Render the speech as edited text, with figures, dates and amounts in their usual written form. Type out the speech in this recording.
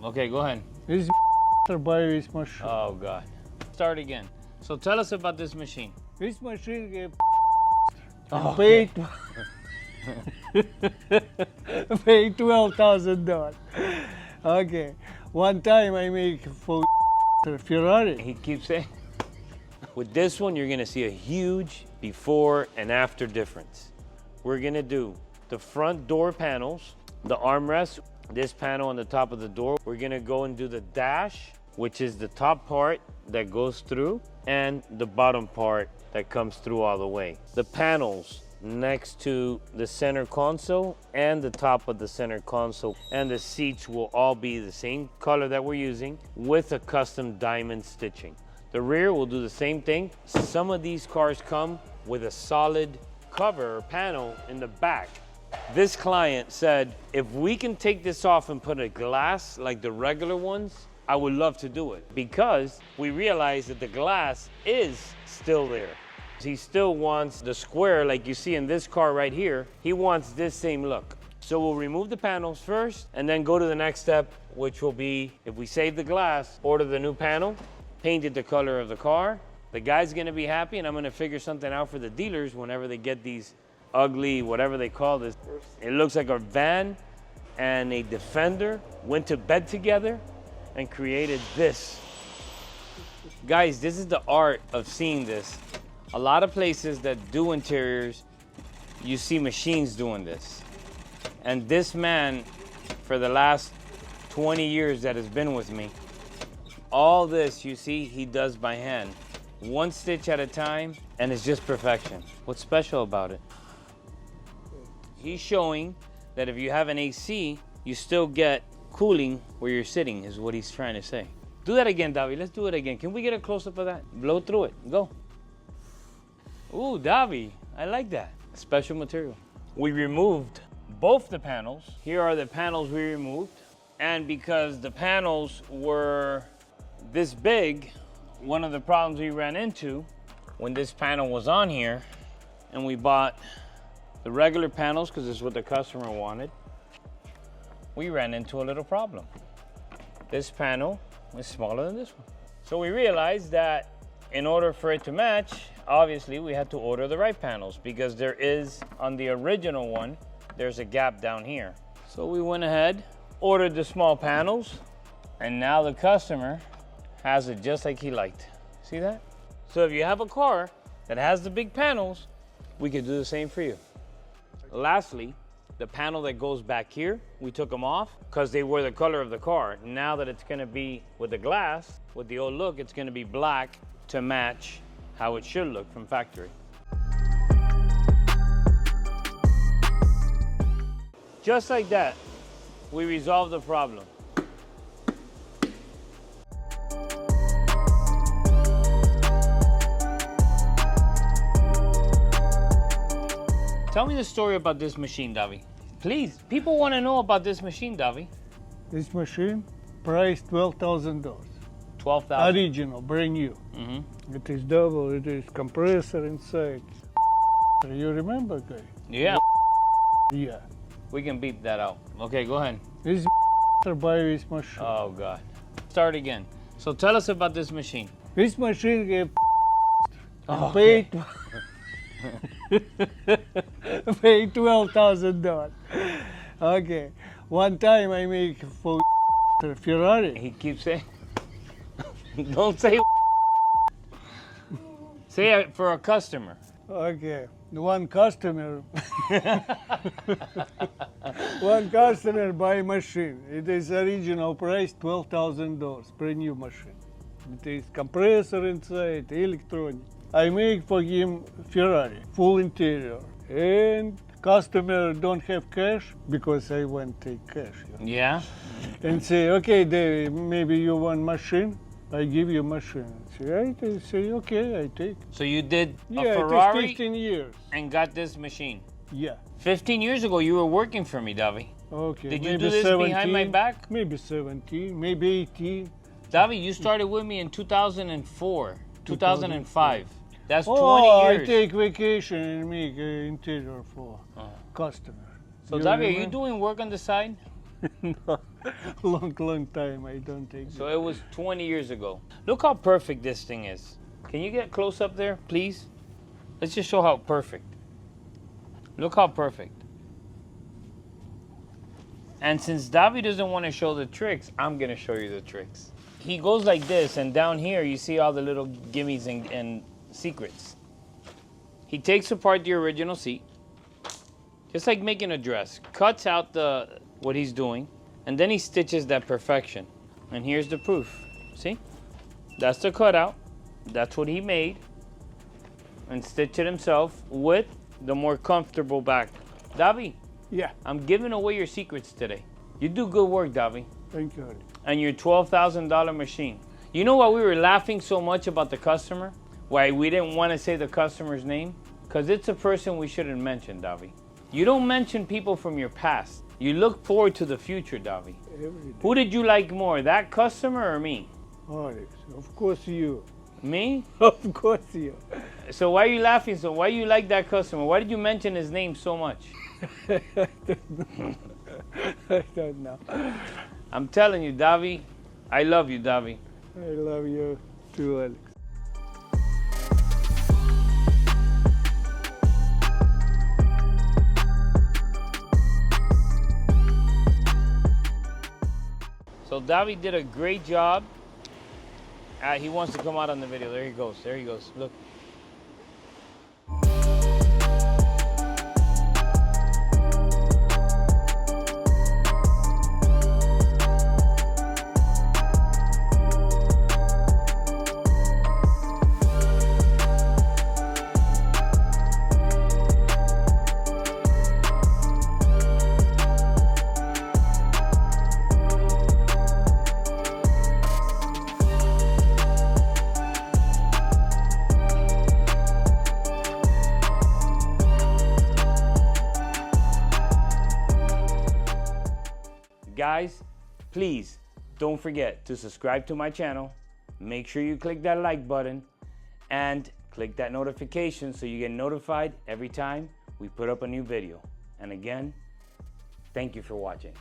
Okay, go ahead. This buy this machine. Oh, God. Start again. So tell us about this machine. This machine Oh, paid paid $12,000. Okay, one time I make for Ferrari. He keeps saying. With this one, you're gonna see a huge before and after difference. We're gonna do the front door panels, the armrest, this panel on the top of the door. We're gonna go and do the dash, which is the top part that goes through, and the bottom part that comes through all the way. The panels next to the center console and the top of the center console, and the seats will all be the same color that we're using with a custom diamond stitching. The rear will do the same thing. Some of these cars come with a solid cover or panel in the back. This client said, if we can take this off and put a glass like the regular ones, I would love to do it, because we realize that the glass is still there. He still wants the square like you see in this car right here. He wants this same look. So we'll remove the panels first and then go to the next step, which will be, if we save the glass, order the new panel, paint it the color of the car. The guy's gonna be happy, and I'm gonna figure something out for the dealers whenever they get these ugly, whatever they call this. It looks like a van and a Defender went to bed together and created this. Guys, this is the art of seeing this. A lot of places that do interiors, you see machines doing this. And this man, for the last 20 years that has been with me, all this you see he does by hand. One stitch at a time, and it's just perfection. What's special about it? He's showing that if you have an AC, you still get cooling where you're sitting, is what he's trying to say. Do that again, Davi. Let's do it again. Can we get a close-up of that? Blow through it. Go. Ooh, Davi, I like that. Special material. We removed both the panels. Here are the panels we removed. And because the panels were this big, one of the problems we ran into when this panel was on here and we bought the regular panels, because this is what the customer wanted, we ran into a little problem. This panel is smaller than this one. So we realized that in order for it to match, obviously we had to order the right panels, because there is, on the original one, there's a gap down here. So we went ahead, ordered the small panels, and now the customer has it just like he liked. See that? So if you have a car that has the big panels, we could do the same for you. Lastly, the panel that goes back here, we took them off because they were the color of the car. Now that it's gonna be with the glass, with the old look, it's gonna be black to match how it should look from factory. Just like that, we resolved the problem. Tell me the story about this machine, Davi. Please, people want to know about this machine, Davi. This machine priced $12,000. 12,000. Original, brand new. It is double, it is compressor inside. You remember, guy? Yeah. Yeah. We can beep that out. Okay, go ahead. This buy this machine. Oh, God. Start again. So tell us about this machine. This machine Okay. paid $12,000. Okay, one time I make for Ferrari. He keeps saying, don't say say it for a customer. Okay, one customer one customer buy machine. It is original price $12,000, brand new machine. It is compressor inside, electronic. I make for him Ferrari, full interior, and customer don't have cash because I want to take cash. Yeah. And say, okay, David, maybe you want machine, I give you machine. I say, okay, I take. So you did a Yeah, Ferrari it is 15 years. and got this machine. Yeah. 15 years ago, you were working for me, Davi. Okay. Did you maybe do this 17, behind my back? Maybe 17, maybe 18. Davi, you started with me in 2004, 2005. That's 20 Oh, years. I take vacation and make interior for customer. So You Davi, are you remember? doing work on the side? No, long time. I don't take So it was 20 years ago. Look how perfect this thing is. Can you get close up there, please? Let's just show how perfect. Look how perfect. And since Davi doesn't want to show the tricks, I'm going to show you the tricks. He goes like this, and down here you see all the little gimmies and secrets. He takes apart the original seat, just like making a dress, cuts out what he's doing, and then he stitches that perfection. And here's the proof. See? That's the cutout. That's what he made and stitched it himself with the more comfortable back. Davi, Yeah, I'm giving away your secrets today. You do good work, Davi. thank you. And your $12,000 machine. You know why we were laughing so much about the customer? Why we didn't want to say the customer's name? Because it's a person we shouldn't mention, Davi. You don't mention people from your past. You look forward to the future, Davi. Every day. Who did you like more, that customer or me? Alex, of course you. Me? Of course you. So why are you laughing so? Why you like that customer? Why did you mention his name so much? I don't know. I'm telling you, Davi, I love you, Davi. I love you too, Alex. So Davi did a great job. He wants to come out on the video. There he goes. There he goes. Look. Guys, please don't forget to subscribe to my channel. Make sure you click that like button and click that notification so you get notified every time we put up a new video. And again, thank you for watching.